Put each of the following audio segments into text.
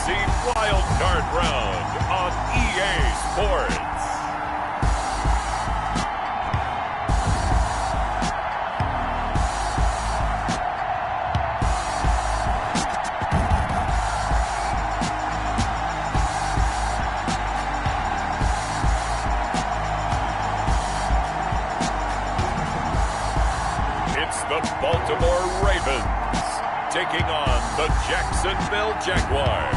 AFC Wild Card Round on EA Sports. It's the Baltimore Ravens taking on the Jacksonville Jaguars.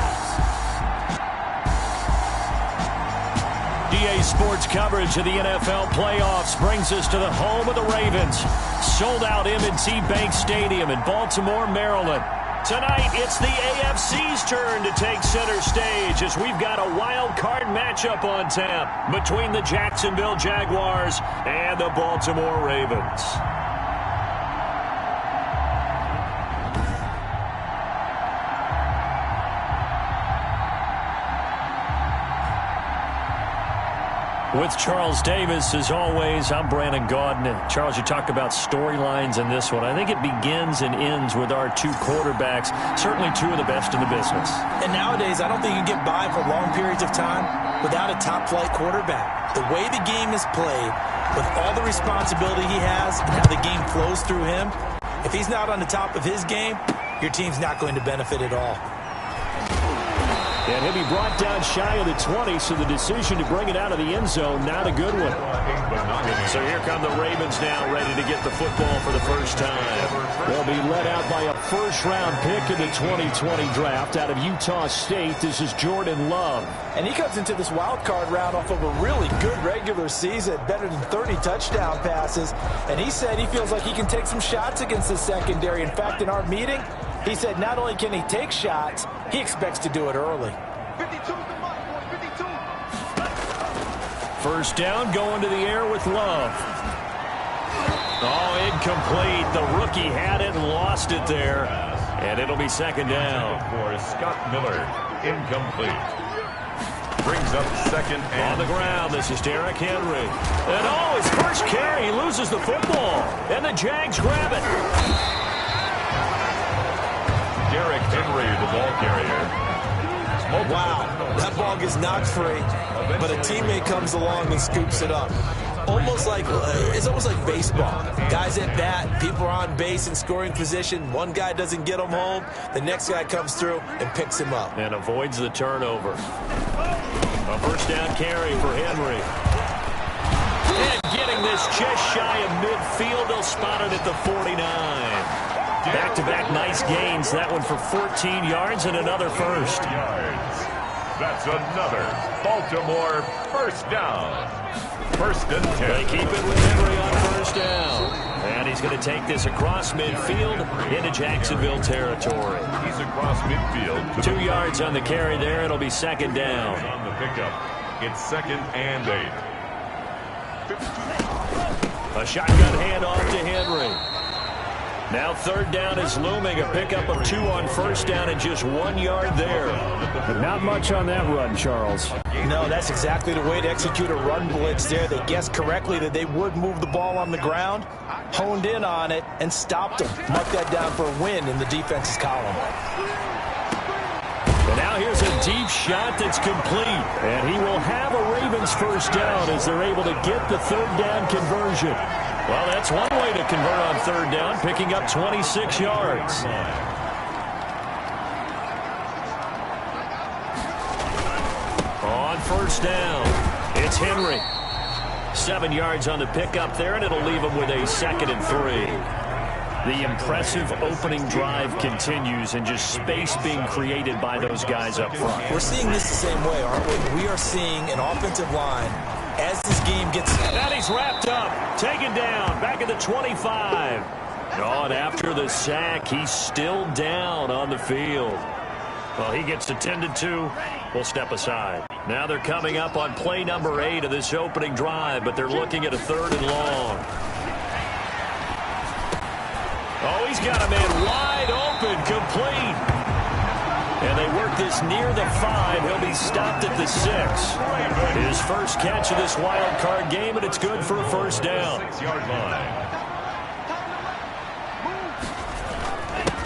EA Sports coverage of the NFL playoffs brings us to the home of the Ravens. Sold out M&T Bank Stadium in Baltimore, Maryland. Tonight, it's the AFC's turn to take center stage as we've got a wild card matchup on tap between the Jacksonville Jaguars and the Baltimore Ravens. With Charles Davis, as always, I'm Brandon Gaudin. Charles, you talk about storylines in this one. I think it begins and ends with our two quarterbacks, certainly two of the best in the business. And nowadays, I don't think you can get by for long periods of time without a top-flight quarterback. The way the game is played, with all the responsibility he has and how the game flows through him, if he's not on the top of his game, your team's not going to benefit at all. And he'll be brought down shy of the 20, so the decision to bring it out of the end zone, not a good one. So here come the Ravens now, ready to get the football for the first time. They'll be led out by a first-round pick in the 2020 draft out of Utah State. This is Jordan Love. And he comes into this wild card round off of a really good regular season, better than 30 touchdown passes. And he said he feels like he can take some shots against the secondary. In fact, in our meeting, he said not only can he take shots, he expects to do it early. 52 to Mike, 52. First down, going to the air with Love. Oh, incomplete. The rookie had it and lost it there. And it'll be second down. For Scott Miller, incomplete. Brings up second and on the ground. This is Derrick Henry. And oh, his first carry, he loses the football. And the Jags grab it. Derrick Henry, the ball carrier. Wow, that ball gets knocked free, but a teammate comes along and scoops it up. It's almost like baseball. Guys at bat, people are on base in scoring position. One guy doesn't get him home. The next guy comes through and picks him up. And avoids the turnover. A first down carry for Henry. And getting this just shy of midfield, they'll spot it at the 49. Back-to-back nice gains. That one for 14 yards and another first. That's another Baltimore first down. First and 10. They keep it with Henry on first down. And he's going to take this across midfield into Jacksonville territory. He's across midfield. 2 yards on the carry there. It'll be second down. On the pickup, it's second and 8. A shotgun handoff to Henry. Now third down is looming. A pickup of 2 on first down and just 1 yard there. But not much on that run, Charles. No, that's exactly the way to execute a run blitz there. They guessed correctly that they would move the ball on the ground, honed in on it, and stopped them. Mark that down for a win in the defense's column. And now here's a deep shot that's complete. And he will have a Ravens first down as they're able to get the third down conversion. Well, that's one way to convert on third down, picking up 26 yards. On first down, it's Henry. 7 yards on the pickup there, and it'll leave him with a 2nd and 3. The impressive opening drive continues, and just space being created by those guys up front. We're seeing this the same way, aren't we? We are seeing an offensive line as this game gets... And he's wrapped up, taken down, back at the 25. Oh, and after the sack, he's still down on the field. Well, he gets attended to. We'll step aside. Now they're coming up on play number 8 of this opening drive, but they're looking at a 3rd and long. Oh, he's got a man wide open, complete. And they work this near the 5. He'll be stopped at the 6. His first catch of this wild card game, and it's good for a first down. 6-yard line.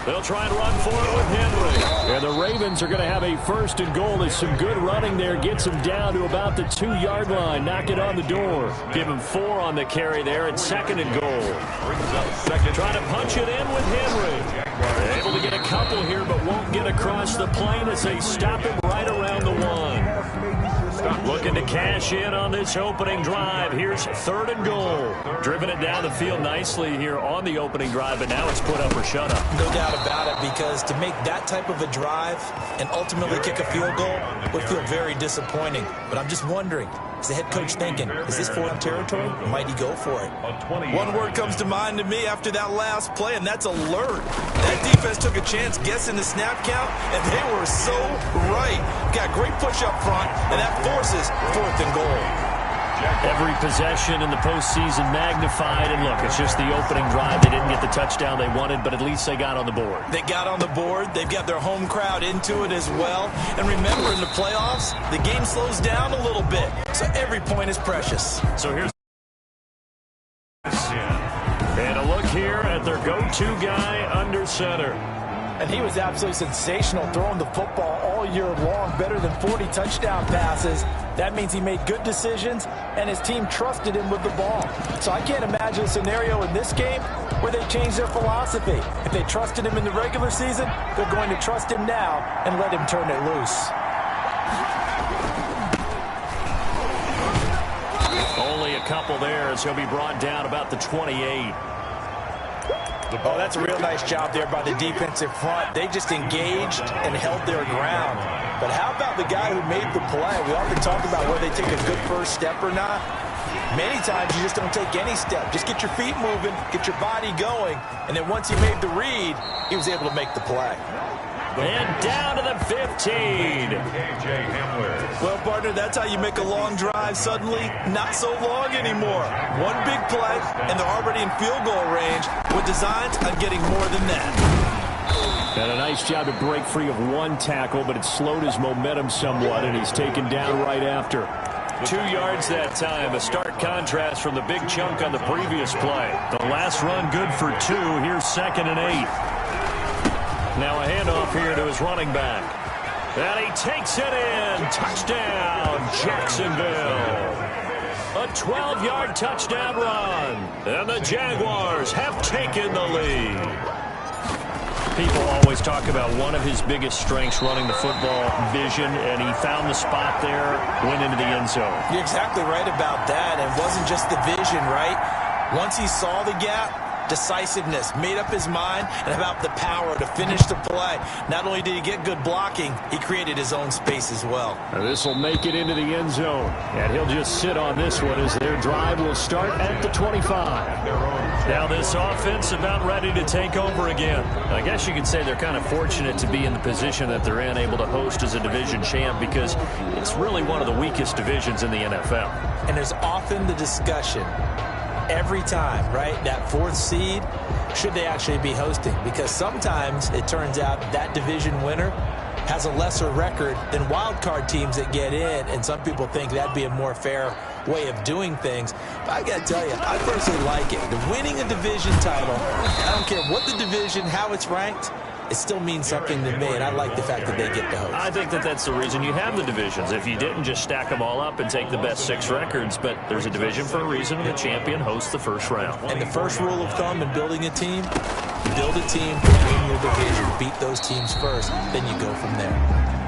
They'll try and run for it with Henry. And the Ravens are going to have a 1st and goal. There's some good running there. Gets them down to about the 2-yard line. Knock it on the door. Give him 4 on the carry there at 2nd and goal. Trying to punch it in with Henry. They're able to get a couple here, but won't get across the plane as they stop him right around the 1. Looking to cash in on this opening drive. Here's 3rd and goal. Driven it down the field nicely here on the opening drive, but now it's put up or shut up. No doubt about it, because to make that type of a drive and ultimately kick a field goal would feel very disappointing. But I'm just wondering, is the head coach thinking, is this foreign territory, or might he go for it? One word comes to mind to me after that last play, and that's alert. That defense took a chance guessing the snap count, and they were so right. Got great push up front, and that forces 4th and goal. Every possession in the postseason magnified, and look, it's just the opening drive. They didn't get the touchdown they wanted, but at least they got on the board. They got on the board. They've got their home crowd into it as well. And remember, in the playoffs, the game slows down a little bit, so every point is precious. So here's and a look here at their go-to guy under center. And he was absolutely sensational throwing the football all year long, better than 40 touchdown passes. That means he made good decisions, and his team trusted him with the ball. So I can't imagine a scenario in this game where they change their philosophy. If they trusted him in the regular season, they're going to trust him now and let him turn it loose. Only a couple there as he'll be brought down about the 28. Oh, that's a real nice job there by the defensive front. They just engaged and held their ground. But how about the guy who made the play? We often talk about whether they take a good first step or not. Many times you just don't take any step. Just get your feet moving, get your body going, and then once he made the read, he was able to make the play. And down to the 15. Well, partner, that's how you make a long drive suddenly not so long anymore. One big play, and they're already in field goal range with designs on getting more than that. And a nice job to break free of one tackle, but it slowed his momentum somewhat, and he's taken down right after. 2 yards that time, a stark contrast from the big chunk on the previous play. The last run good for 2. Here's 2nd and 8. Now a handoff here to his running back. And he takes it in. Touchdown, Jacksonville. A 12-yard touchdown run. And the Jaguars have taken the lead. People always talk about one of his biggest strengths running the football, vision, and he found the spot there, went into the end zone. You're exactly right about that. And it wasn't just the vision, right? Once he saw the gap, decisiveness, made up his mind, and about the power to finish the play. Not only did he get good blocking, he created his own space as well. This will make it into the end zone, and he'll just sit on this one as their drive will start at the 25. Now this offense about ready to take over again. I guess you could say they're kind of fortunate to be in the position that they're in, able to host as a division champ, because it's really one of the weakest divisions in the NFL. And there's often the discussion every time, right? That 4th seed, should they actually be hosting? Because sometimes it turns out that division winner has a lesser record than wild card teams that get in, and some people think that'd be a more fair way of doing things. But I got to tell you, I personally like it. The winning a division title, I don't care what the division, how it's ranked, it still means something to me, and I like the fact that they get to host. I think that that's the reason you have the divisions. If you didn't, just stack them all up and take the best 6 records, but there's a division for a reason, and the champion hosts the first round. And the first rule of thumb in building a team, build a team to win your division. Beat those teams first, then you go from there.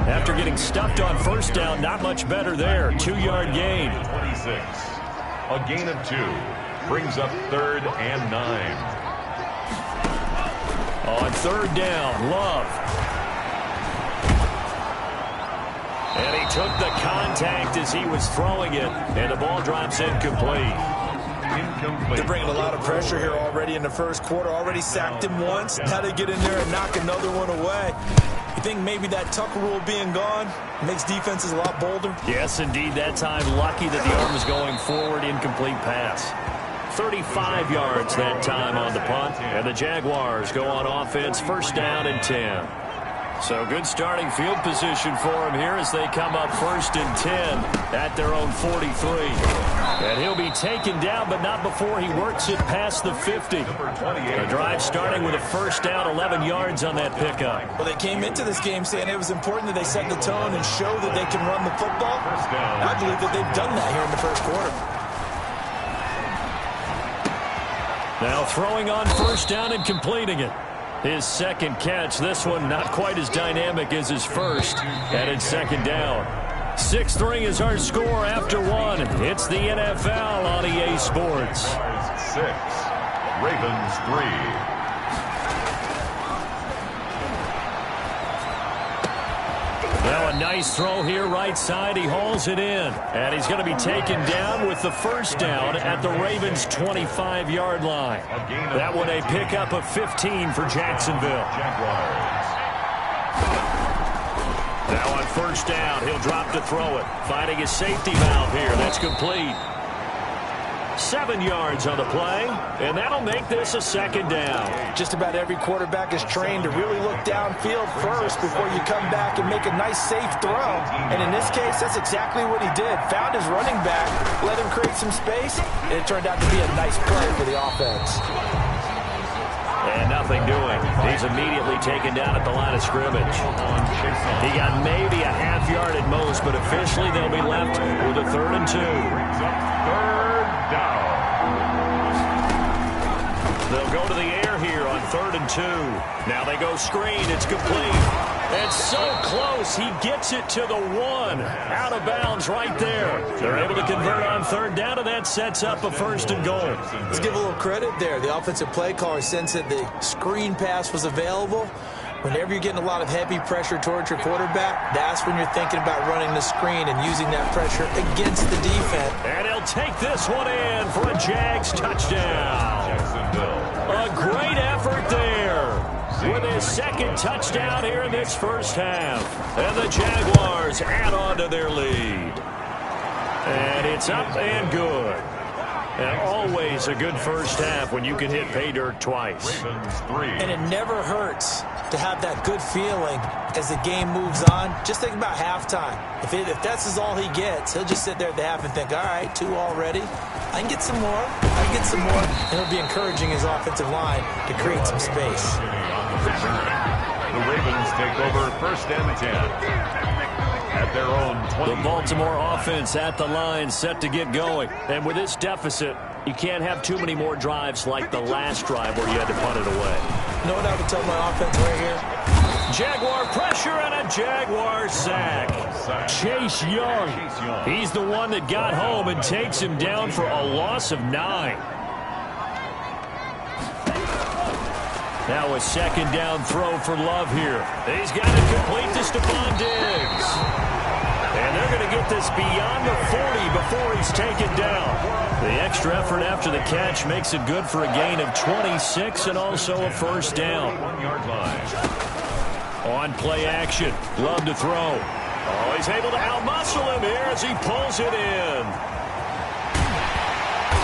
After getting stuffed on first down, not much better there. 2-yard gain. 26. A gain of 2 brings up 3rd and 9. On 3rd down, Love. And he took the contact as he was throwing it, and the ball drops incomplete. They're bringing a lot of pressure here already in the first quarter. Already sacked him once. Now they get in there and knock another one away. You think maybe that Tucker rule being gone makes defenses a lot bolder? Yes, indeed. That time, lucky that the arm was going forward, incomplete pass. 35 yards that time on the punt, and the Jaguars go on offense, 1st down and 10. So good starting field position for him here as they come up 1st and 10 at their own 43. And he'll be taken down, but not before he works it past the 50. The drive starting with a first down, 11 yards on that pickup. Well, they came into this game saying it was important that they set the tone and show that they can run the football. And I believe that they've done that here in the first quarter. Now throwing on first down and completing it. His second catch, this one not quite as dynamic as his first, and it's 2nd down. 6-3 is our score after 1. It's the NFL on EA Sports. 6, Ravens 3. Now a nice throw here right side. He hauls it in. And he's going to be taken down with the first down at the Ravens' 25-yard line. That one a pickup of 15 for Jacksonville. Now on first down, he'll drop to throw it. Finding his safety valve here. That's complete. 7 yards on the play, and that'll make this a 2nd down. Just about every quarterback is trained to really look downfield first before you come back and make a nice, safe throw. And in this case, that's exactly what he did. Found his running back, let him create some space, and it turned out to be a nice play for the offense. And nothing doing. He's immediately taken down at the line of scrimmage. He got maybe a half yard at most, but officially they'll be left with a 3rd and 2. 3rd down. They'll go to the air here on 3rd and 2. Now they go screen. It's complete. It's so close. He gets it to the 1. Out of bounds right there. They're able to convert on 3rd down, and that sets up a 1st and goal. Let's give a little credit there. The offensive play caller sensed that the screen pass was available. Whenever you're getting a lot of heavy pressure towards your quarterback, that's when you're thinking about running the screen and using that pressure against the defense. And he'll take this one in for a Jags touchdown. A great effort there with his 2nd touchdown here in this first half. And the Jaguars add on to their lead. And it's up and good. And always a good first half when you can hit pay dirt twice. And it never hurts to have that good feeling as the game moves on. Just think about halftime. If that's all he gets, he'll just sit there at the half and think, all right, 2 already. I can get some more. I can get some more. And he'll be encouraging his offensive line to create some space. The Ravens take over 1st and 10. At their own 20. The Baltimore offense at the line, set to get going. And with this deficit, you can't have too many more drives like the last drive where you had to punt it away. You know what I would tell my offense right here? Jaguar pressure and a Jaguar sack. Chase Young. He's the one that got home and takes him down for a loss of 9. Now a 2nd down throw for Love here. He's got it complete to Stephon Diggs. And they're going to get this beyond the 40 before he's taken down. The extra effort after the catch makes it good for a gain of 26 and also a 1st down. 1-yard line. On play action, Love to throw. Oh, he's able to outmuscle him here as he pulls it in.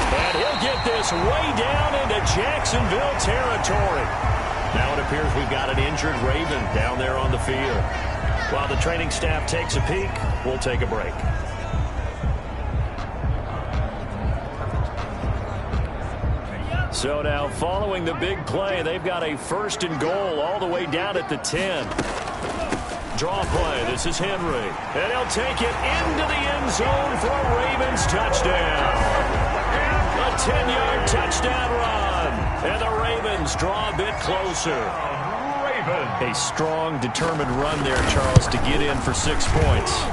And he'll get this way down into Jacksonville territory. Now it appears we've got an injured Raven down there on the field. While the training staff takes a peek, we'll take a break. So now following the big play, they've got a 1st and goal all the way down at the 10. Draw play. This is Henry. And he'll take it into the end zone for a Ravens touchdown. A 10-yard touchdown run. And the Ravens draw a bit closer. A strong, determined run there, Charles, to get in for 6 points.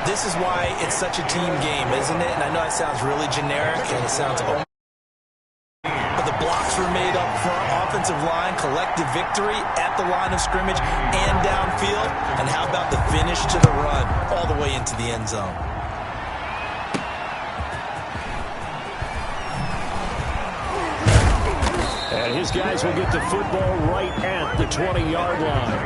This is why it's such a team game, isn't it? And I know it sounds really generic and it sounds but the blocks were made up front, offensive line, collective victory at the line of scrimmage and downfield. And how about the finish to the run all the way into the end zone? And his guys will get the football right at the 20-yard line.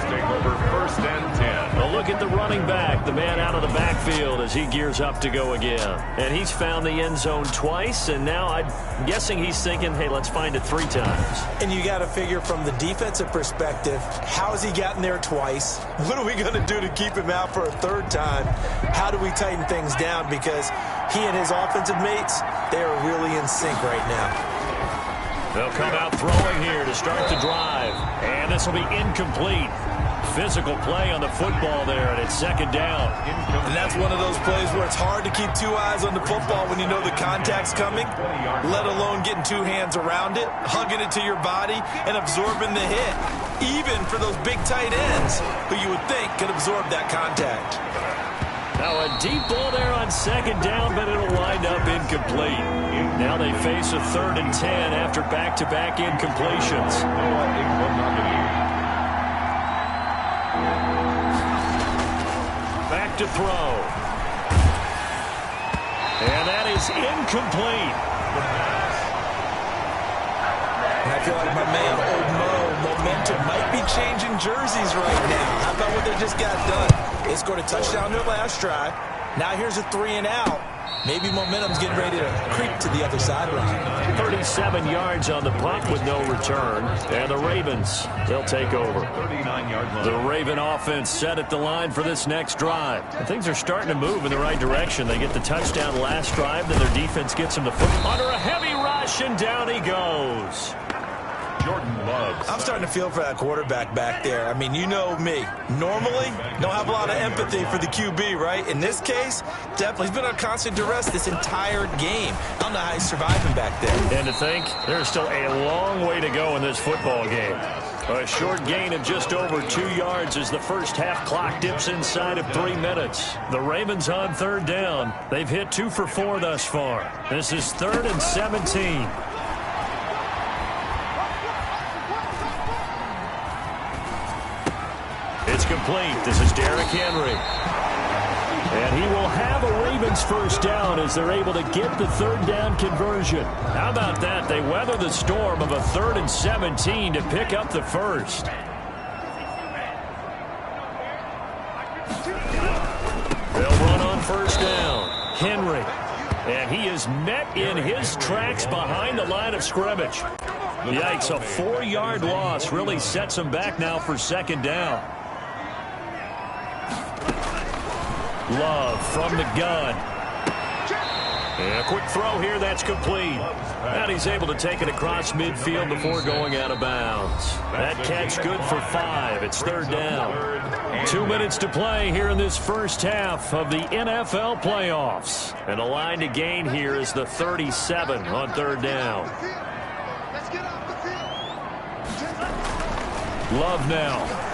Take over 1st and 10. A look look at the running back, the man out of the backfield as he gears up to go again. And he's found the end zone twice, and now I'm guessing he's thinking, hey, let's find it 3 times. And you got to figure from the defensive perspective, how has he gotten there twice? What are we going to do to keep him out for a 3rd time? How do we tighten things down? Because he and his offensive mates, they are really in sync right now. They'll come out throwing here to start the drive. And this will be incomplete. Physical play on the football there, and it's 2nd down. And that's one of those plays where it's hard to keep 2 eyes on the football when you know the contact's coming, let alone getting 2 hands around it, hugging it to your body, and absorbing the hit, even for those big tight ends who you would think could absorb that contact. Now a deep ball there on 2nd down, but it'll wind up incomplete. Now they face a 3rd and 10 after back-to-back incompletions. Back to throw. And that is incomplete. And I feel like my man, Old Mo, momentum might be changing jerseys right now. How about what they just got done? They scored a touchdown their last drive. Now here's a 3 and out. Maybe momentum's getting ready to creep to the other sideline. 37 yards on the punt with no return. And the Ravens, they'll take over. 39-yard line. The Raven offense set at the line for this next drive. And things are starting to move in the right direction. They get the touchdown last drive, then their defense gets them to foot under a heavy rush, and down he goes. Jordan Love. I'm starting to feel for that quarterback back there. I mean, you know me. Normally, don't have a lot of empathy for the QB, right? In this case, definitely. He's been on constant duress this entire game. I don't know how he's surviving back there. And to think, there's still a long way to go in this football game. A short gain of just over 2 yards as the first half clock dips inside of 3 minutes. The Ravens on 3rd down. They've hit 2 for 4 thus far. This is 3rd and 17. It's complete. This is Derrick Henry. And he will have a Ravens first down as they're able to get the 3rd down conversion. How about that? They weather the storm of a 3rd and 17 to pick up the first. They'll run on 1st down. Henry. And he is met in his tracks behind the line of scrimmage. Yikes, a 4-yard loss really sets him back now for 2nd down. Love from the gun. And a quick throw here, that's complete. And he's able to take it across midfield before going out of bounds. That catch good for 5. It's 3rd down. 2 minutes to play here in this first half of the NFL playoffs. And the line to gain here is the 37 on 3rd down. Love now.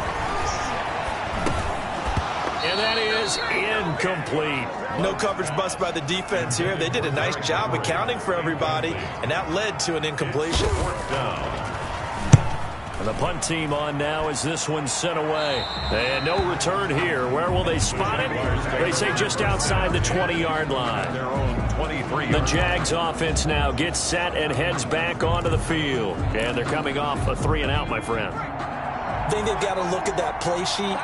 And that is incomplete. No coverage bust by the defense here. They did a nice job accounting for everybody, and that led to an incompletion. And the punt team on now as this one's sent away. And no return here. Where will they spot it? They say just outside the 20-yard line. Their own 23. The Jags offense now gets set and heads back onto the field. And they're coming off a 3 and out, my friend. I think they've got to look at that play sheet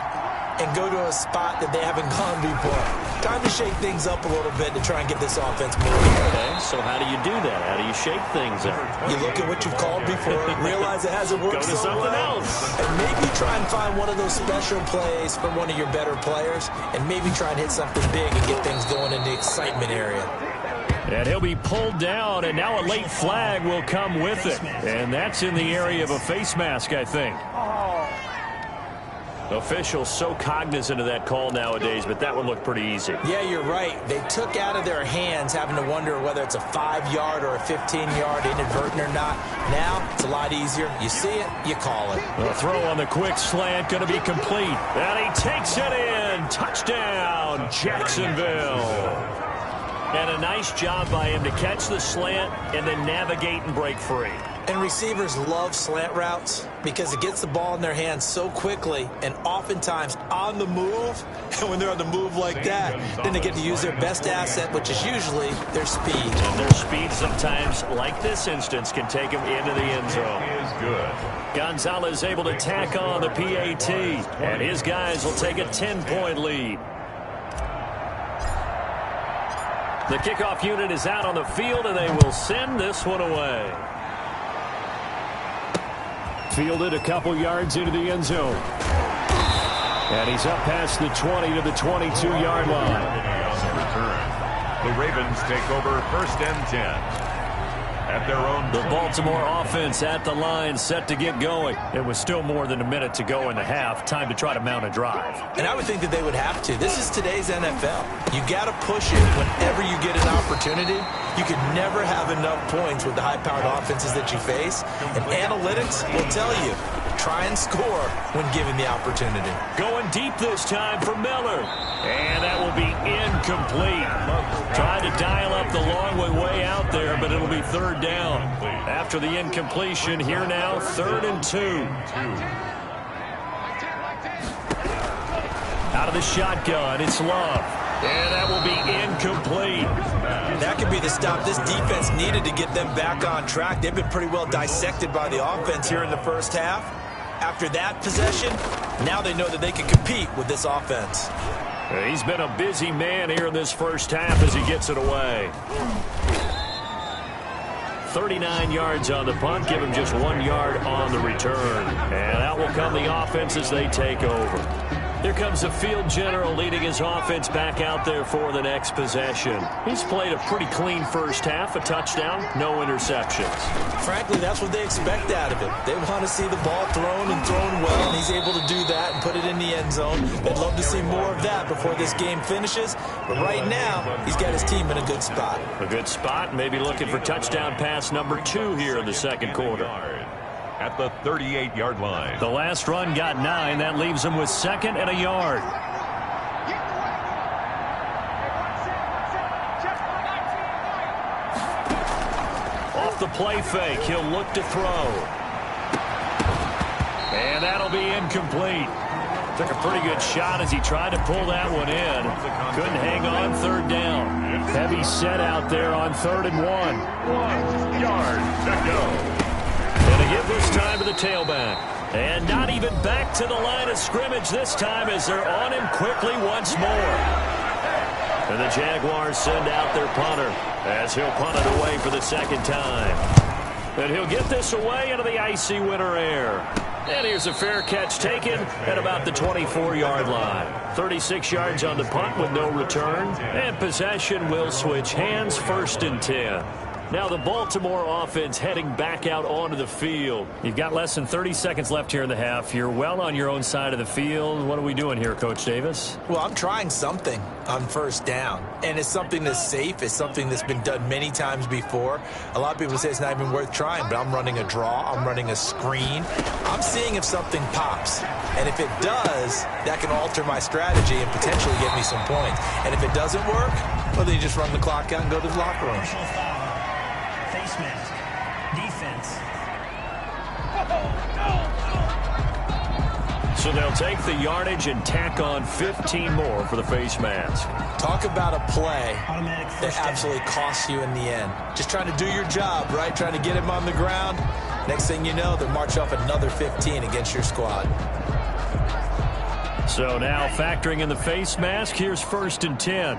and go to a spot that they haven't gone before. Time to shake things up a little bit to try and get this offense moving. Okay, so how do you do that? How do you shake things up? You look at what you've called before, realize it hasn't worked Go to so something well, else. and maybe try and find one of those special plays from one of your better players, and maybe try and hit something big and get things going in the excitement area. And he'll be pulled down, and now a late flag will come with it. And that's in the area of a face mask, I think. Officials so cognizant of that call nowadays, but that one looked pretty easy. Yeah, you're right. They took out of their hands having to wonder whether it's a 5-yard or a 15-yard inadvertent or not. Now, it's a lot easier. You see it, you call it. The throw on the quick slant going to be complete. And he takes it in. Touchdown, Jacksonville. And a nice job by him to catch the slant and then navigate and break free. And receivers love slant routes because it gets the ball in their hands so quickly and oftentimes on the move. And when they're on the move like that, then they get to use their best asset, which is usually their speed. And their speed sometimes, like this instance, can take them into the end zone. Is good. Gonzalez able to tack on the PAT, and his guys will take a 10-point lead. The kickoff unit is out on the field, and they will send this one away. Fielded a couple yards into the end zone. And he's up past the 20 to the 22-yard line. The Ravens take over 1st and 10. At their own. The Baltimore offense at the line, set to get going. It was still more than a minute to go in the half. Time to try to mount a drive. And I would think that they would have to. This is today's NFL. You got to push it whenever you get an opportunity. You can never have enough points with the high-powered offenses that you face. And analytics will tell you, try and score when given the opportunity. Going deep this time for Miller. And that will be incomplete. Tried to dial up the long way out there, but it'll be 3rd down. After the incompletion, here now, 3rd and 2. Out of the shotgun, it's Love. And that will be incomplete. That could be the stop this defense needed to get them back on track. They've been pretty well dissected by the offense here in the first half. After that possession, now they know that they can compete with this offense. He's been a busy man here in this first half as he gets it away. 39 yards on the punt, give him just 1 yard on the return. And out will come the offense as they take over. Here comes the field general leading his offense back out there for the next possession. He's played a pretty clean first half, a touchdown, no interceptions. Frankly, that's what they expect out of him. They want to see the ball thrown and thrown well, and he's able to do that and put it in the end zone. They'd love to see more of that before this game finishes, but right now, he's got his team in a good spot. A good spot, maybe looking for touchdown pass number 2 here in the second quarter. At the 38-yard line. The last run got 9. That leaves him with 2nd and a yard. Off the play fake, he'll look to throw. And that'll be incomplete. Took a pretty good shot as he tried to pull that one in. Couldn't hang on 3rd down. Heavy set out there on 3rd and 1. 1 yard to go. And to give this time to the tailback. And not even back to the line of scrimmage this time as they're on him quickly once more. And the Jaguars send out their punter as he'll punt it away for the 2nd time. And he'll get this away into the icy winter air. And here's a fair catch taken at about the 24-yard line. 36 yards on the punt with no return. And possession will switch hands, 1st and 10. Now the Baltimore offense heading back out onto the field. You've got less than 30 seconds left here in the half. You're well on your own side of the field. What are we doing here, Coach Davis? Well, I'm trying something on 1st down. And it's something that's safe. It's something that's been done many times before. A lot of people say it's not even worth trying, but I'm running a draw. I'm running a screen. I'm seeing if something pops. And if it does, that can alter my strategy and potentially get me some points. And if it doesn't work, well, then you just run the clock out and go to the locker room. Face mask. Defense. So they'll take the yardage and tack on 15 more for the face mask. Talk about a play Automatic that first down. absolutely costs you in the end. Just trying to do your job, right? Trying to get him on the ground. Next thing you know, they'll march off another 15 against your squad. So now factoring in the face mask, here's 1st and 10.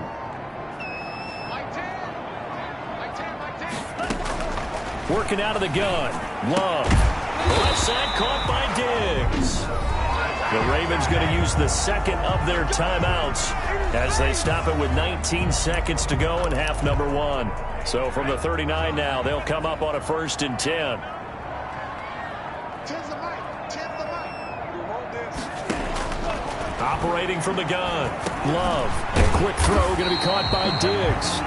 Working out of the gun. Love. Left side caught by Diggs. The Ravens going to use the 2nd of their timeouts as they stop it with 19 seconds to go in half number 1. So from the 39 now, they'll come up on a 1st and 10. Operating from the gun. Love. A quick throw going to be caught by Diggs.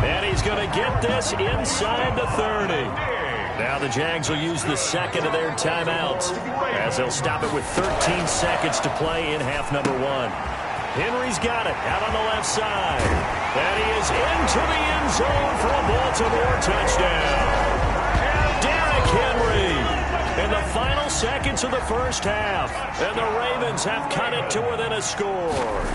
And he's going to get this inside the 30. Now the Jags will use the 2nd of their timeouts as they'll stop it with 13 seconds to play in half number 1. Henry's got it out on the left side. And he is into the end zone for a Baltimore touchdown. Derrick Henry in the final seconds of the first half. And the Ravens have cut it to within a score.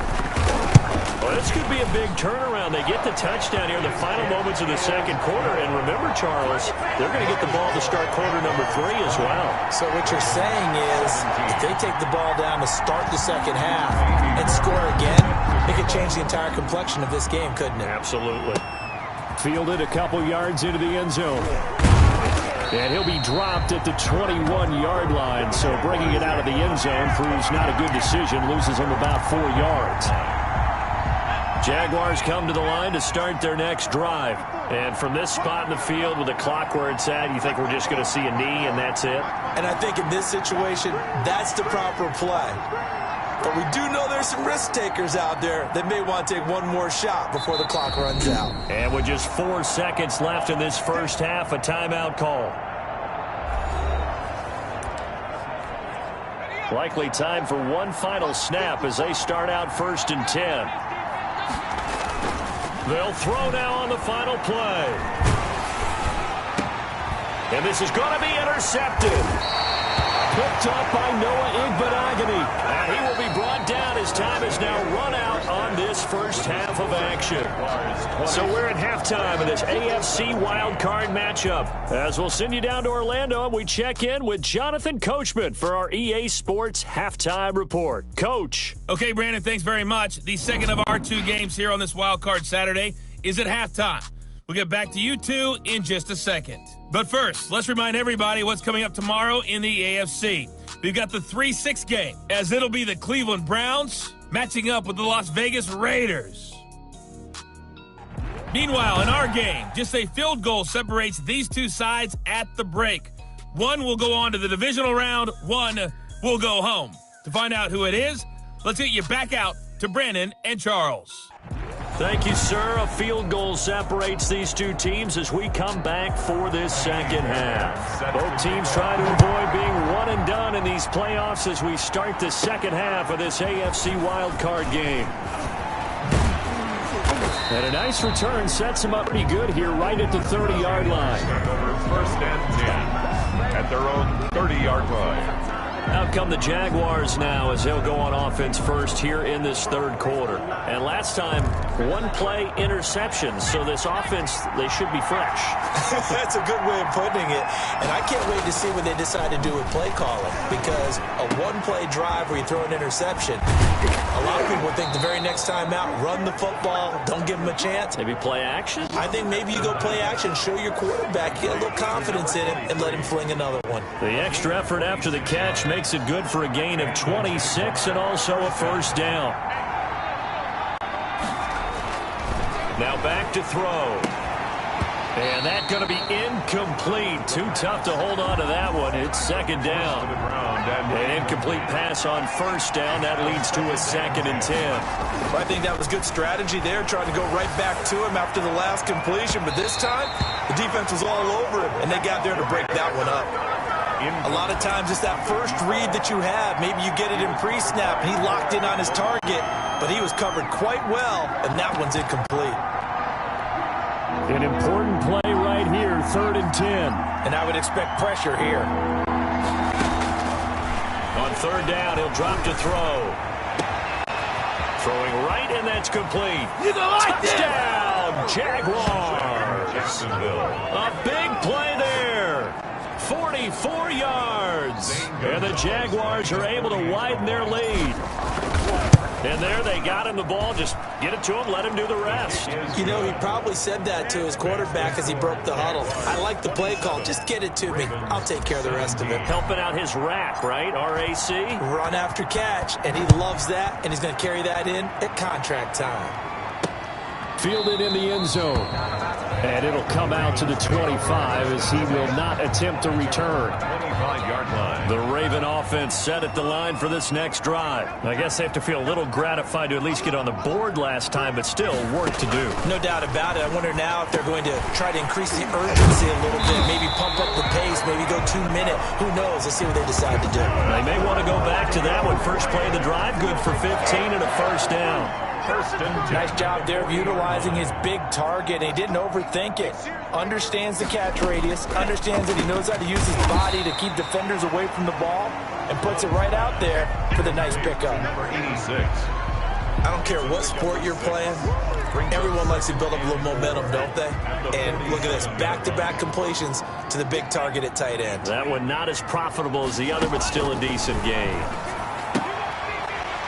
Well, this could be a big turnaround. They get the touchdown here in the final moments of the second quarter. And remember, Charles, they're going to get the ball to start quarter number 3 as well. So what you're saying is if they take the ball down to start the second half and score again, it could change the entire complexion of this game, couldn't it? Absolutely. Fielded a couple yards into the end zone. And he'll be dropped at the 21-yard line. So bringing it out of the end zone proves not a good decision. Loses him about 4 yards. Jaguars come to the line to start their next drive. And from this spot in the field with the clock where it's at, you think we're just going to see a knee and that's it? And I think in this situation, that's the proper play. But we do know there's some risk takers out there that may want to take one more shot before the clock runs out. And with just 4 seconds left in this first half, a timeout call. Likely time for one final snap as they start out 1st and 10. They'll throw now on the final play. And this is going to be intercepted. Picked up by Noah Igbenogany. And he will be brought down as time is now run out on this first half of action. So we're at halftime of this AFC wildcard matchup. As we'll send you down to Orlando and we check in with Jonathan Coachman for our EA Sports Halftime Report. Coach. Okay, Brandon, thanks very much. The second of our 2 games here on this wildcard Saturday is at halftime. We'll get back to you two in just a second. But first, let's remind everybody what's coming up tomorrow in the AFC. We've got the 3-6 game, as it'll be the Cleveland Browns matching up with the Las Vegas Raiders. Meanwhile, in our game, just a field goal separates these two sides at the break. One will go on to the divisional round, one will go home. To find out who it is, let's get you back out to Brandon and Charles. Thank you, sir. A field goal separates these two teams as we come back for this second half. Both teams try to avoid being one and done in these playoffs as we start the second half of this AFC wildcard game. And a nice return sets them up pretty good here right at the 30-yard line. 1st and 10 at their own 30-yard line. Out come the Jaguars now as they'll go on offense first here in this third quarter. And last time, 1-play interceptions. So this offense, they should be fresh. That's a good way of putting it. And I can't wait to see what they decide to do with play calling. Because a 1-play drive where you throw an interception, a lot of people think the very next time out, run the football, don't give them a chance. Maybe play action? I think maybe you go play action, show your quarterback, get a little confidence in him, and let him fling another one. The extra effort after the catch makes it good for a gain of 26 and also a first down. Now back to throw. And that's going to be incomplete. Too tough to hold on to that one. It's second down. An incomplete pass on first down. That leads to a 2nd and 10. I think that was good strategy there, trying to go right back to him after the last completion. But this time, the defense was all over him, and they got there to break that one up. A lot of times it's that first read that you have. Maybe you get it in pre-snap. He locked in on his target, but he was covered quite well, and that one's incomplete. An important play right here, 3rd and 10. And I would expect pressure here. On 3rd down, he'll drop to throw. Throwing right, and that's complete. Touchdown, Jaguars. A big play there. 44 yards. And the Jaguars are able to widen their lead. And there they got him the ball. Just get it to him, let him do the rest. You know, he probably said that to his quarterback as he broke the huddle. I like the play call. Just get it to me. I'll take care of the rest of it. Helping out his RAC, right? R-A-C? Run after catch, and he loves that, and he's going to carry that in at contract time. Fielded in the end zone. And it'll come out to the 25 as he will not attempt to return. 25-yard line. The Raven offense set at the line for this next drive. I guess they have to feel a little gratified to at least get on the board last time, but still work to do. No doubt about it. I wonder now if they're going to try to increase the urgency a little bit, maybe pump up the pace, maybe go 2-minute. Who knows? Let's see what they decide to do. They may want to go back to that one. First play of the drive, good for 15 and a first down. First and 10. Nice job there of utilizing his big target. He didn't overthink it. Understands the catch radius. Understands that he knows how to use his body to keep defenders away from the ball. And puts it right out there for the nice pickup. Number 86. I don't care what sport you're playing. Everyone likes to build up a little momentum, don't they? And look at this, back-to-back completions to the big target at tight end. That one not as profitable as the other, but still a decent gain.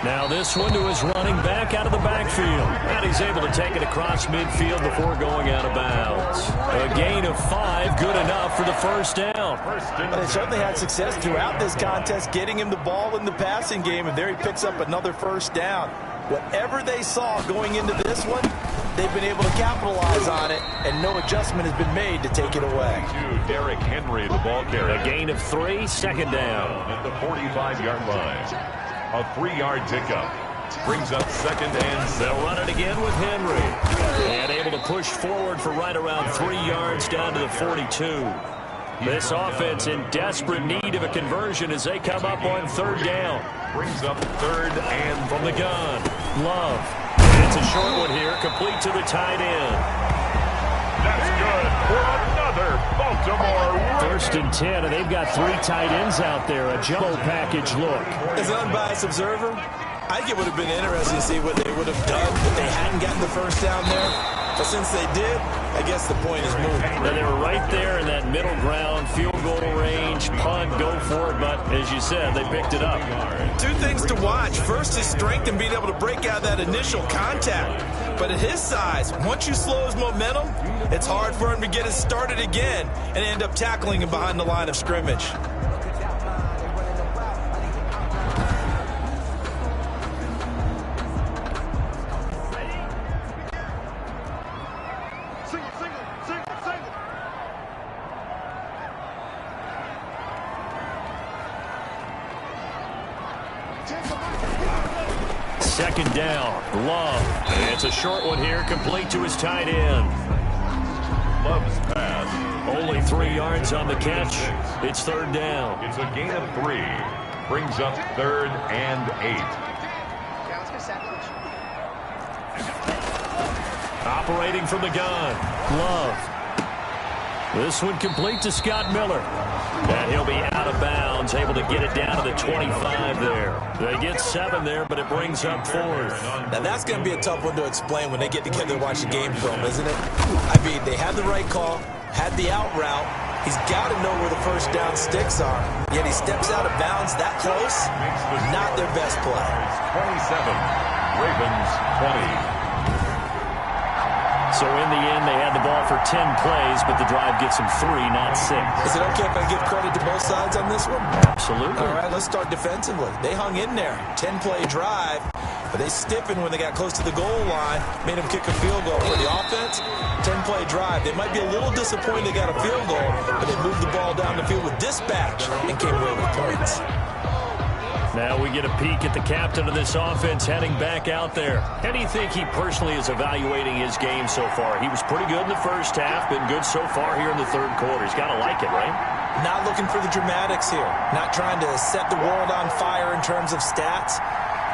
Now this one to his running back out of the backfield. And he's able to take it across midfield before going out of bounds. A gain of 5, good enough for the first down. They certainly had success throughout this contest, getting him the ball in the passing game, and there he picks up another first down. Whatever they saw going into this one, they've been able to capitalize on it, and no adjustment has been made to take it away. To Derrick Henry, the ball carrier. A gain of 3, second down. At the 45-yard line. A 3-yard pickup. Brings up second and 7. They'll run it again with Henry. And able to push forward for right around 3 yards down to the 42. This offense in desperate need of a conversion as they come up on third down. Brings up third and from the gun. Love. And it's a short one here, complete to the tight end. That's good for another Baltimore run. First and 10, and they've got 3 tight ends out there. A jumbo package look. As an unbiased observer, I think it would have been interesting to see what they would have done if they hadn't gotten the first down there. But since they did, I guess the point is moved. Now they were right there in that middle ground, field goal range, punt, go for it. But as you said, they picked it up. 2 things to watch. First, his strength and being able to break out that initial contact. But at his size, once you slow his momentum, it's hard for him to get it started again and end up tackling him behind the line of scrimmage. Second down, Love. And it's a short one here, complete to his tight end. Love's pass. Only 3 yards on the catch. It's third down. It's a gain of 3. Brings up third and 8. Operating from the gun, Love. This one complete to Scott Miller. And he'll be out of bounds, able to get it down to the 25 there. They get 7 there, but it brings up 4th. Now that's going to be a tough one to explain when they get together to watch the game film, isn't it? I mean, they had the right call, had the out route. He's got to know where the first down sticks are. Yet he steps out of bounds that close. Not their best play. 27. Ravens 20. So in the end, they had the ball for 10 plays, but the drive gets them 3, not 6. Is it okay if I give credit to both sides on this one? Absolutely. All right, let's start defensively. They hung in there. 10-play drive, but they stiffened when they got close to the goal line, made them kick a field goal. For the offense, 10-play drive. They might be a little disappointed they got a field goal, but they moved the ball down the field with dispatch and came away with points. Now we get a peek at the captain of this offense heading back out there. How do you think he personally is evaluating his game so far? He was pretty good in the first half, been good so far here in the third quarter. He's got to like it, right? Not looking for the dramatics here. Not trying to set the world on fire in terms of stats.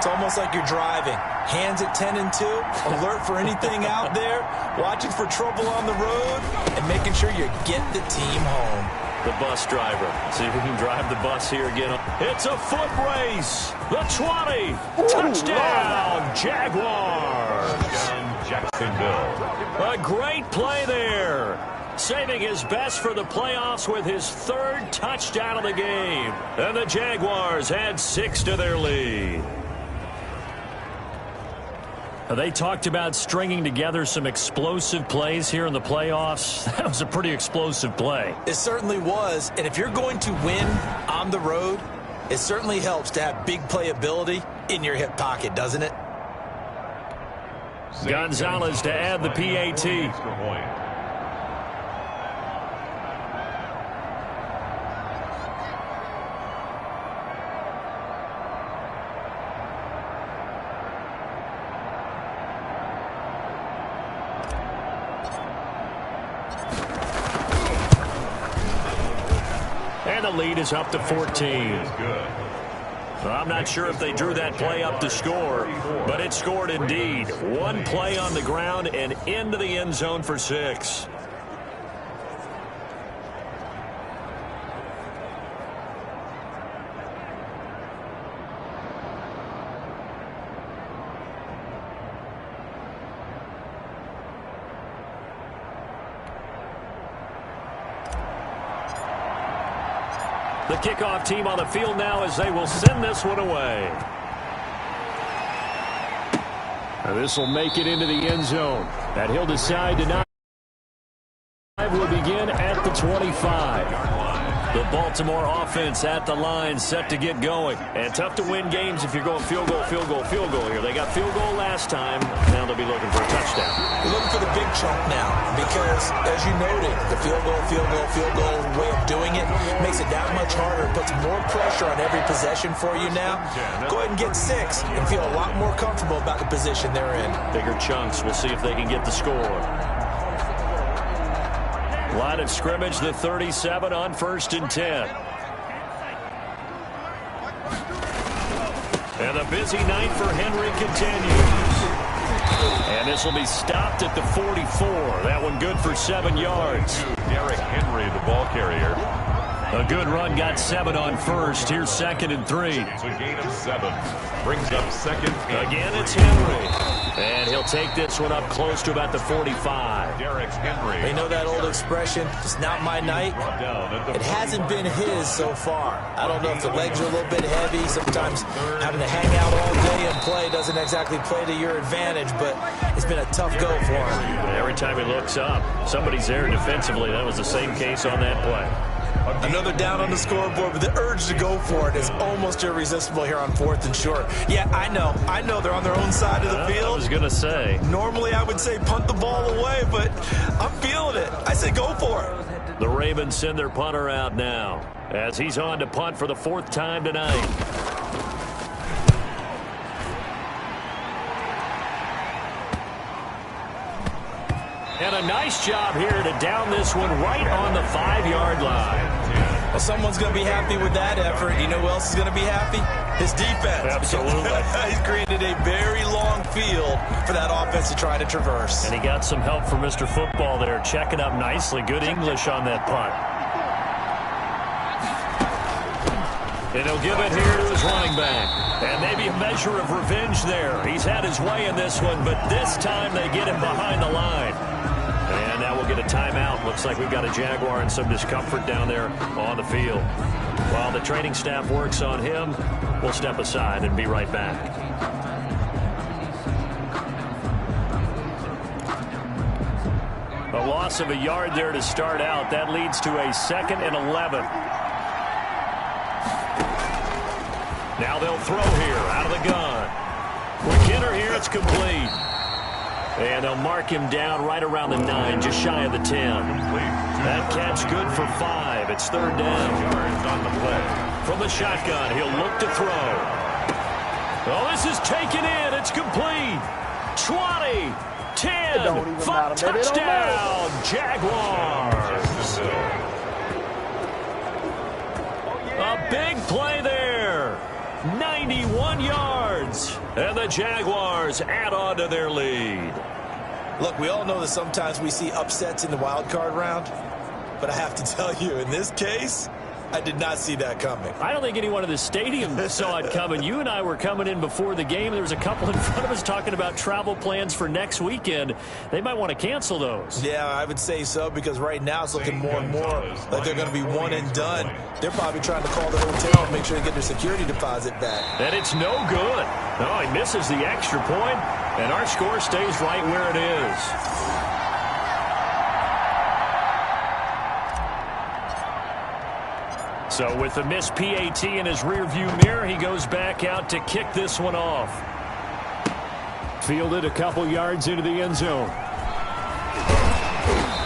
It's almost like you're driving. Hands at 10 and 2, alert for anything out there, watching for trouble on the road, and making sure you get the team home. The bus driver. See if we can drive the bus here again. It's a foot race. The 20. Touchdown, Jaguars. Jacksonville. A great play there. Saving his best for the playoffs with his 3rd touchdown of the game. And the Jaguars add 6 to their lead. They talked about stringing together some explosive plays here in the playoffs. That was a pretty explosive play. It certainly was. And if you're going to win on the road, it certainly helps to have big playability in your hip pocket, doesn't it? Gonzalez to add the PAT. And the lead is up to 14. Well, I'm not sure if they drew that play up to score, but it scored indeed. One play on the ground and into the end zone for 6. The kickoff team on the field now as they will send this one away. This will make it into the end zone. And he'll decide to not. Will begin at the 25. The Baltimore offense at the line, set to get going. And tough to win games if you're going field goal, field goal, field goal here. They got field goal last time. Now they'll be looking for a touchdown. They're looking for the big chunk now because, as you noted, the field goal way of doing it makes it that much harder. It puts more pressure on every possession for you now. Go ahead and get 6 and feel a lot more comfortable about the position they're in. Bigger chunks. We'll see if they can get the score. Line of scrimmage, the 37 on 1st and 10. And the busy night for Henry continues. And this will be stopped at the 44. That one good for 7 yards. Derrick Henry, the ball carrier. A good run, got 7 on 1st. Here's 2nd and 3. It's a gain of 7. Brings up 2nd. Again, it's Henry. And he'll take this one up close to about the 45. Derrick Henry. They know that old expression, it's not my night. It hasn't been his so far. I don't know if the legs are a little bit heavy. Sometimes having to hang out all day and play doesn't exactly play to your advantage, but it's been a tough go for him. Every time he looks up, somebody's there defensively. That was the same case on that play. Another down on the scoreboard, but the urge to go for it is almost irresistible here on 4th and short. Yeah, I know they're on their own side of the field. I was going to say. Normally I would say punt the ball away, but I'm feeling it. I say go for it. The Ravens send their punter out now as he's on to punt for the 4th time tonight. And a nice job here to down this one right on the 5-yard line. Well, someone's going to be happy with that effort. You know who else is going to be happy? His defense. Absolutely. He's created a very long field for that offense to try to traverse. And he got some help from Mr. Football there, checking up nicely. Good English on that punt. And he'll give it here to his running back. And maybe a measure of revenge there. He's had his way in this one, but this time they get him behind the line. And now we'll get a timeout. Looks like we've got a Jaguar in some discomfort down there on the field. While the training staff works on him, we'll step aside and be right back. A loss of a yard there to start out. That leads to a 2nd and 11. Now they'll throw here out of the gun. McKinnon here, it's complete. And they'll mark him down right around the 9, just shy of the 10. That catch good for 5. It's 3rd down. On the play. From the shotgun, he'll look to throw. Oh, this is taken in. It's complete. 20, 10, 5, touchdown, Jaguars. A big play there. 91 yards. And the Jaguars add on to their lead. Look, we all know that sometimes we see upsets in the wild card round, but I have to tell you, in this case, I did not see that coming. I don't think anyone in the stadium saw it coming. You and I were coming in before the game. There was a couple in front of us talking about travel plans for next weekend. They might want to cancel those. Yeah, I would say so, because right now it's looking more and more like they're going to be one and done. They're probably trying to call the hotel and make sure they get their security deposit back. And it's no good. No, he misses the extra point, and our score stays right where it is. So with the missed PAT in his rearview mirror, he goes back out to kick this one off. Fielded a couple yards into the end zone.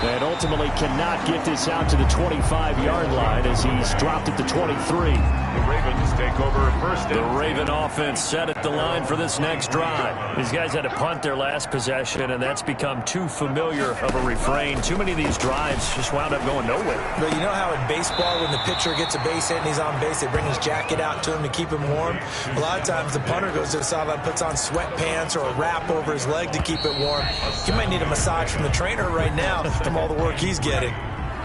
And ultimately cannot get this out to the 25-yard line as he's dropped it to 23. The Ravens take over first and The Raven offense set at the line for this next drive. These guys had to punt their last possession, and that's become too familiar of a refrain. Too many of these drives just wound up going nowhere. But you know how in baseball, when the pitcher gets a base hit and he's on base, they bring his jacket out to him to keep him warm? A lot of times the punter goes to the sideline, puts on sweatpants or a wrap over his leg to keep it warm. He might need a massage from the trainer right now from all the work he's getting.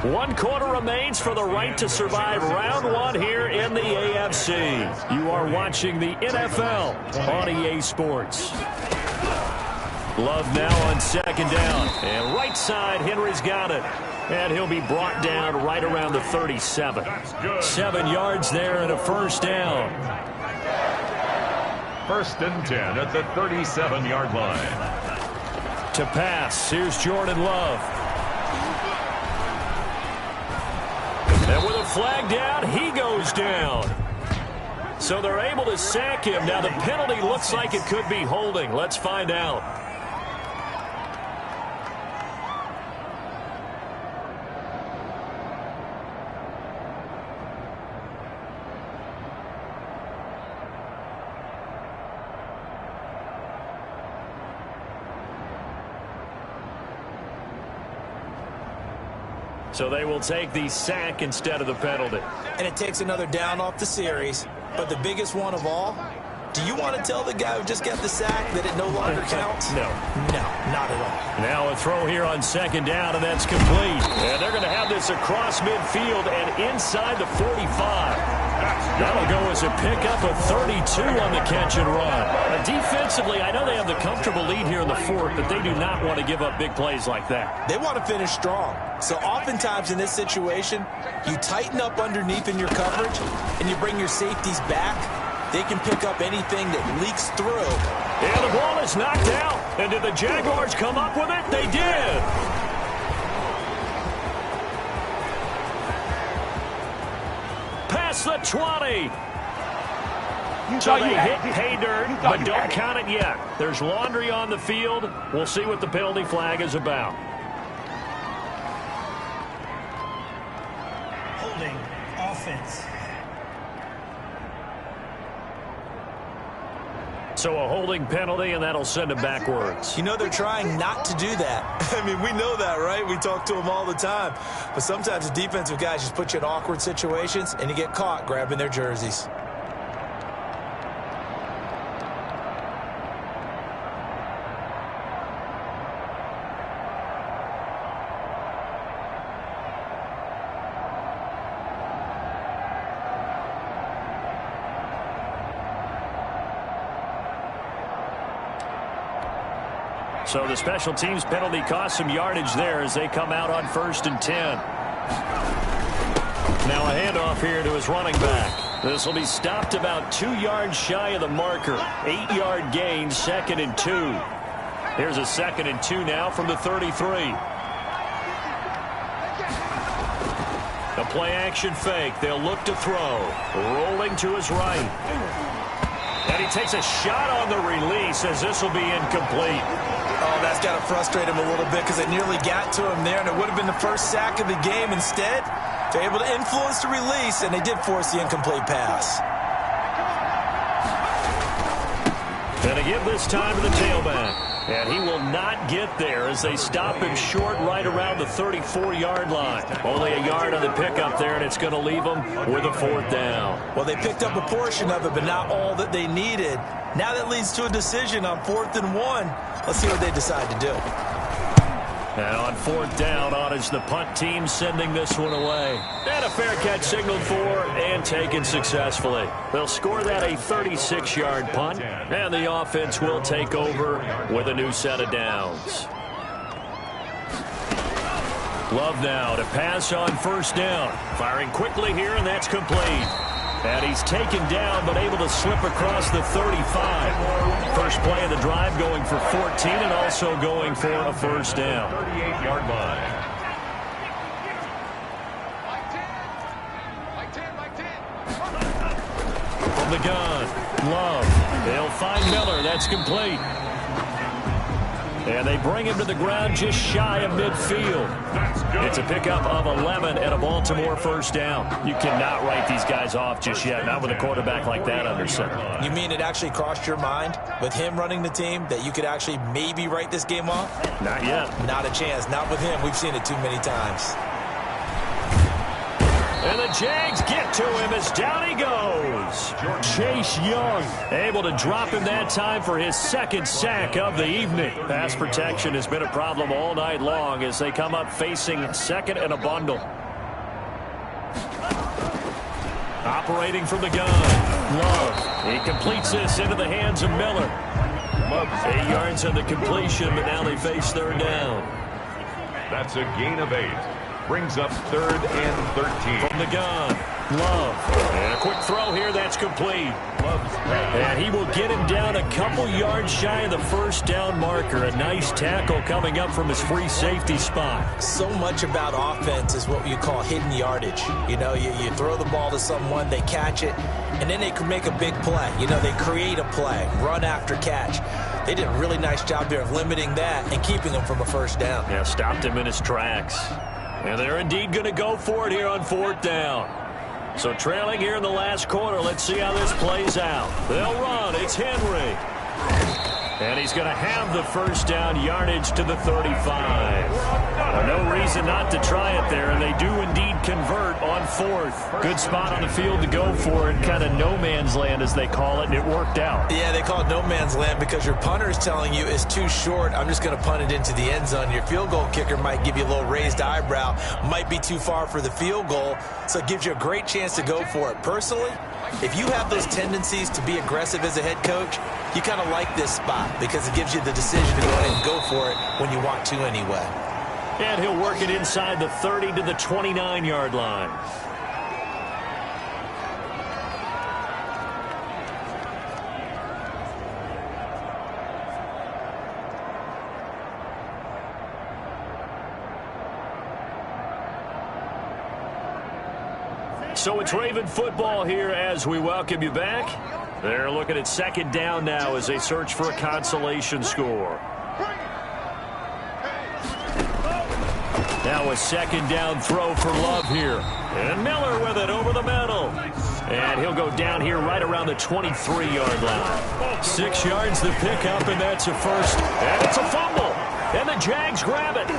1 quarter remains for the right to survive round 1 here in the AFC. You are watching the NFL on EA Sports. Love now on second down. And right side, Henry's got it. And he'll be brought down right around the 37. 7 yards there and a first down. first and 10 at the 37-yard line. To pass, here's Jordan Love. And with a flag down, he goes down. So they're able to sack him. Now the penalty looks like it could be holding. Let's find out. So they will take the sack instead of the penalty. And it takes another down off the series. But the biggest one of all, do you want to tell the guy who just got the sack that it no longer counts? No. No, not at all. Now a throw here on second down, and that's complete. And they're going to have this across midfield and inside the 45. That'll go as a pickup of 32 on the catch and run. Defensively, I know they have the comfortable lead here in the fourth, but they do not want to give up big plays like that. They want to finish strong. So oftentimes in this situation, you tighten up underneath in your coverage, and you bring your safeties back. They can pick up anything that leaks through. And the ball is knocked out. And did the Jaguars come up with it? They did. Past the 20. So they hit pay dirt, but don't count it yet. There's laundry on the field. We'll see what the penalty flag is about. Holding offense. So a holding penalty, and that'll send him backwards. You know they're trying not to do that. I mean, we know that, right? We talk to them all the time. But sometimes the defensive guys just put you in awkward situations, and you get caught grabbing their jerseys. So the special teams penalty cost some yardage there as they come out on first and 10. Now a handoff here to his running back. This will be stopped about 2 yards shy of the marker. 8-yard gain, second and 2. Here's a second and 2 now from the 33. A play action fake. They'll look to throw. Rolling to his right. And he takes a shot on the release as this will be incomplete. Oh, that's got to frustrate him a little bit because it nearly got to him there, and it would have been the first sack of the game. Instead, they're able to influence the release, and they did force the incomplete pass. And to give this time to the tailback. And he will not get there as they stop him short right around the 34-yard line. Only a yard on the pickup there, and it's going to leave them with a fourth down. Well, they picked up a portion of it, but not all that they needed. Now that leads to a decision on 4th and 1. Let's see what they decide to do. And on fourth down, on is the punt team sending this one away. And a fair catch signaled for and taken successfully. They'll score that a 36-yard punt, and the offense will take over with a new set of downs. Love now to pass on first down. Firing quickly here, and that's complete. And he's taken down, but able to slip across the 35. First play of the drive going for 14 and also going for a first down. 38-yard line. From the gun, Love. They'll find Miller. That's complete. And they bring him to the ground just shy of midfield. It's a pickup of 11 and a Baltimore first down. You cannot write these guys off just yet, not with a quarterback like that under center. You mean it actually crossed your mind with him running the team that you could actually maybe write this game off? Not yet. Not a chance. Not with him. We've seen it too many times. And the Jags get to him as down he goes. Chase Young able to drop him that time for his second sack of the evening. Pass protection has been a problem all night long as they come up facing second and a bundle. Operating from the gun. Love. He completes this into the hands of Miller. 8 yards on the completion, but now they face third down. That's a gain of 8. Brings up 3rd and 13. From the gun, Love. And a quick throw here, that's complete. And he will get him down a couple yards shy of the first down marker. A nice tackle coming up from his free safety spot. So much about offense is what you call hidden yardage. You know, you throw the ball to someone, they catch it, and then they can make a big play. You know, they create a play, run after catch. They did a really nice job there of limiting that and keeping him from a first down. Yeah, stopped him in his tracks. And they're indeed going to go for it here on 4th down. So trailing here in the last quarter, let's see how this plays out. They'll run. It's Henry. And he's going to have the first down, yardage to the 35. No reason not to try it there, and they do indeed convert on 4th. Good spot on the field to go for it, kind of no man's land as they call it, and it worked out. Yeah, they call it no man's land because your punter is telling you it's too short. I'm just going to punt it into the end zone. Your field goal kicker might give you a little raised eyebrow, might be too far for the field goal, so it gives you a great chance to go for it. Personally, if you have those tendencies to be aggressive as a head coach, you kind of like this spot because it gives you the decision to go ahead and go for it when you want to anyway. And he'll work it inside the 30 to the 29-yard line. So it's Raven football here as we welcome you back. They're looking at second down now as they search for a consolation score. Now a second down throw for Love here. And Miller with it over the middle. And he'll go down here right around the 23-yard line. 6 yards the pickup, and that's a first. And it's a fumble. And the Jags grab it.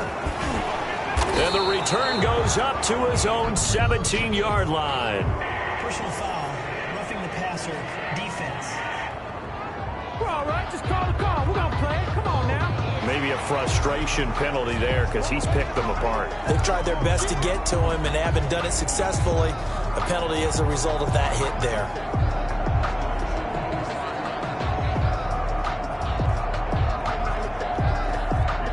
And the return goes up to his own 17-yard line. Personal foul, roughing the passer, defense. We're all right. Just call the call. We're going to play it. Come on now. Maybe a frustration penalty there because he's picked them apart. They've tried their best to get to him and they haven't done it successfully. A penalty is a result of that hit there.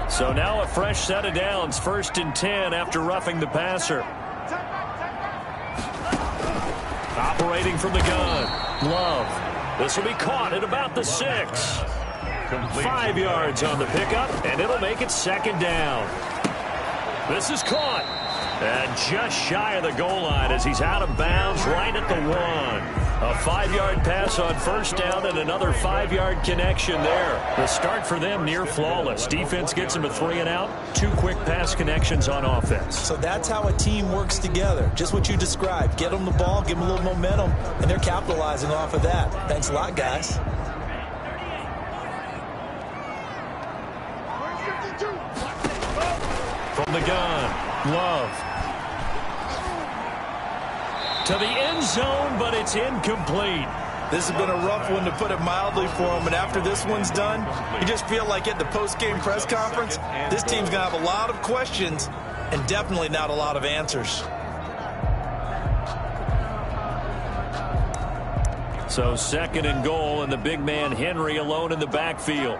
So now a fresh set of downs, 1st and 10 after roughing the passer. Operating from the gun, Love. This will be caught at about the 6. 5 yards on the pickup, and it'll make it second down. This is caught. And just shy of the goal line as he's out of bounds right at the 1. A 5-yard pass on first down and another 5-yard connection there. The start for them near flawless. Defense gets them a 3 and out. 2 quick pass connections on offense. So that's how a team works together. Just what you described. Get them the ball, give them a little momentum, and they're capitalizing off of that. Thanks a lot, guys. From the gun, Love. To the end zone, but it's incomplete. This has been a rough one, to put it mildly, for him. And after this one's done, you just feel like at the post-game press conference, this team's going to have a lot of questions and definitely not a lot of answers. So 2nd and goal, and the big man Henry alone in the backfield.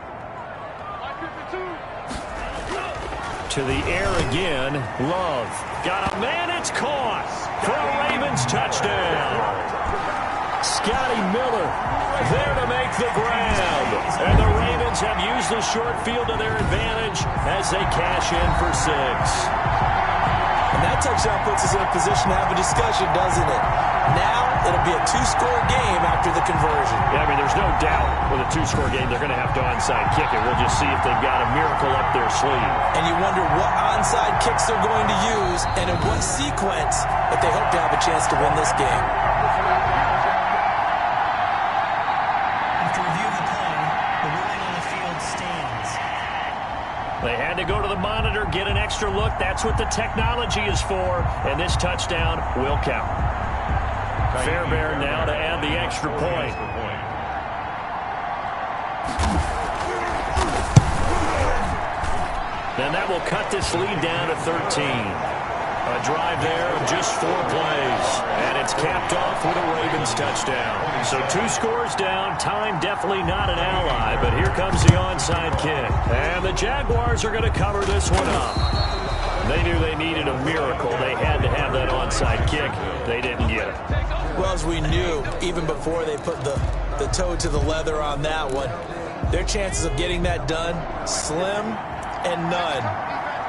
To the air again, Love. Got a man, it's caught for a Ravens touchdown. Scotty Miller there to make the grab. And the Ravens have used the short field to their advantage as they cash in for 6. And that touchdown puts us in a position to have a discussion, doesn't it? Now it'll be a two-score game after the conversion. Yeah, I mean, there's no doubt with a two-score game they're going to have to onside kick it. We'll just see if they've got a miracle up their sleeve. And you wonder what onside kicks they're going to use and in what sequence if they hope to have a chance to win this game. After review of the play, the ruling on the field stands. They had to go to the monitor, get an extra look. That's what the technology is for, and this touchdown will count. Fairbairn now to add the extra point. Then that will cut this lead down to 13. A drive there of just 4 plays. And it's capped off with a Ravens touchdown. So 2 scores down. Time definitely not an ally, but here comes the onside kick. And the Jaguars are going to cover this one up. They knew they needed a miracle. They had to have that onside kick. They didn't get it. Well, as we knew, even before they put the toe to the leather on that one, their chances of getting that done, slim and none.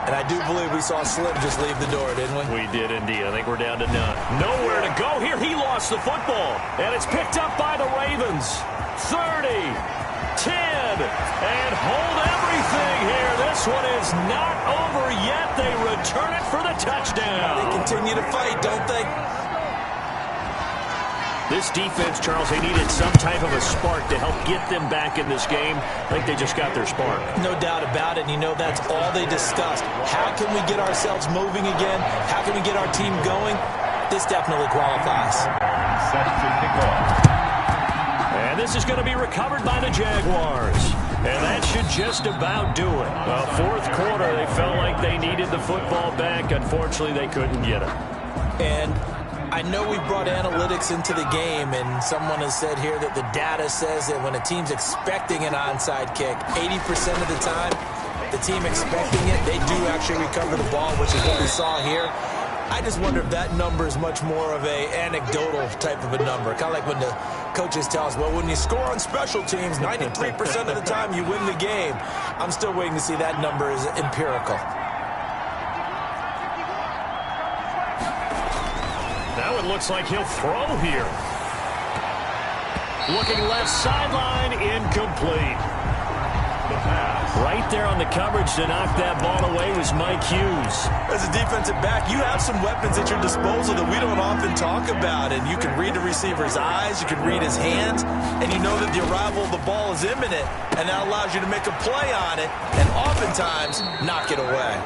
And I do believe we saw Slim just leave the door, didn't we? We did indeed. I think we're down to none. Nowhere to go here. He lost the football. And it's picked up by the Ravens. 30, 10, and hold everything here. This one is not over yet. They return it for the touchdown. They continue to fight, don't they? This defense, Charles, they needed some type of a spark to help get them back in this game. I think they just got their spark. No doubt about it, and you know that's all they discussed. How can we get ourselves moving again? How can we get our team going? This definitely qualifies. And this is going to be recovered by the Jaguars. And that should just about do it. Fourth quarter, they felt like they needed the football back. Unfortunately, they couldn't get it. And I know we brought analytics into the game, and someone has said here that the data says that when a team's expecting an onside kick, 80% of the time, the team expecting it, they do actually recover the ball, which is what we saw here. I just wonder if that number is much more of a anecdotal type of a number. Kind of like when the coaches tell us, well, when you score on special teams, 93% of the time you win the game. I'm still waiting to see that number is empirical. Now it looks like he'll throw here. Looking left sideline, incomplete. Right there on the coverage to knock that ball away was Mike Hughes. As a defensive back, you have some weapons at your disposal that we don't often talk about. And you can read the receiver's eyes, you can read his hands, and you know that the arrival of the ball is imminent. And that allows you to make a play on it and oftentimes knock it away.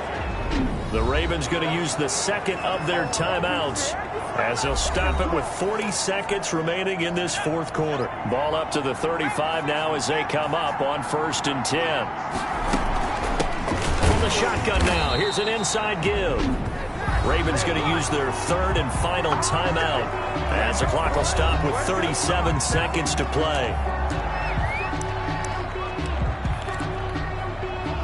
The Ravens going to use the second of their timeouts as they'll stop it with 40 seconds remaining in this fourth quarter. Ball up to the 35 now as they come up on 1st and 10. From the shotgun now, here's an inside give. Ravens going to use their third and final timeout as the clock will stop with 37 seconds to play.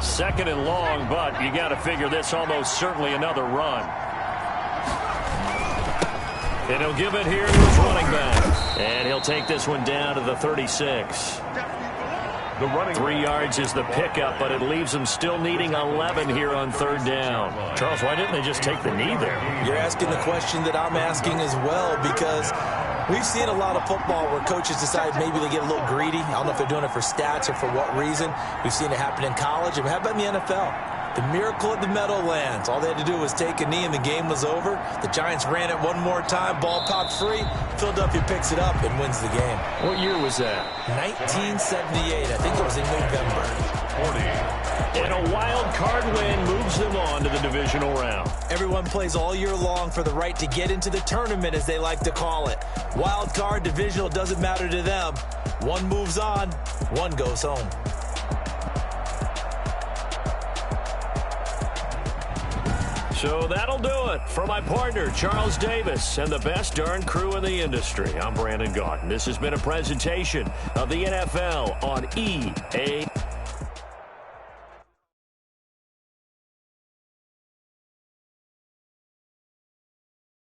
Second and long, but you got to figure this almost certainly another run. And he'll give it here to his running back. And he'll take this one down to the 36. 3 yards is the pickup, but it leaves them still needing 11 here on 3rd down. Charles, why didn't they just take the knee there? You're asking the question that I'm asking as well, because we've seen a lot of football where coaches decide maybe they get a little greedy. I don't know if they're doing it for stats or for what reason. We've seen it happen in college. And how about in the NFL? The miracle at the Meadowlands. All they had to do was take a knee and the game was over. The Giants ran it one more time. Ball popped free. Philadelphia picks it up and wins the game. What year was that? 1978. I think it was in November. 40. And a wild card win moves them on to the divisional round. Everyone plays all year long for the right to get into the tournament, as they like to call it. Wild card, divisional, doesn't matter to them. One moves on, one goes home. So that'll do it. For my partner, Charles Davis, and the best darn crew in the industry, I'm Brandon Gaudin. This has been a presentation of the NFL on EA.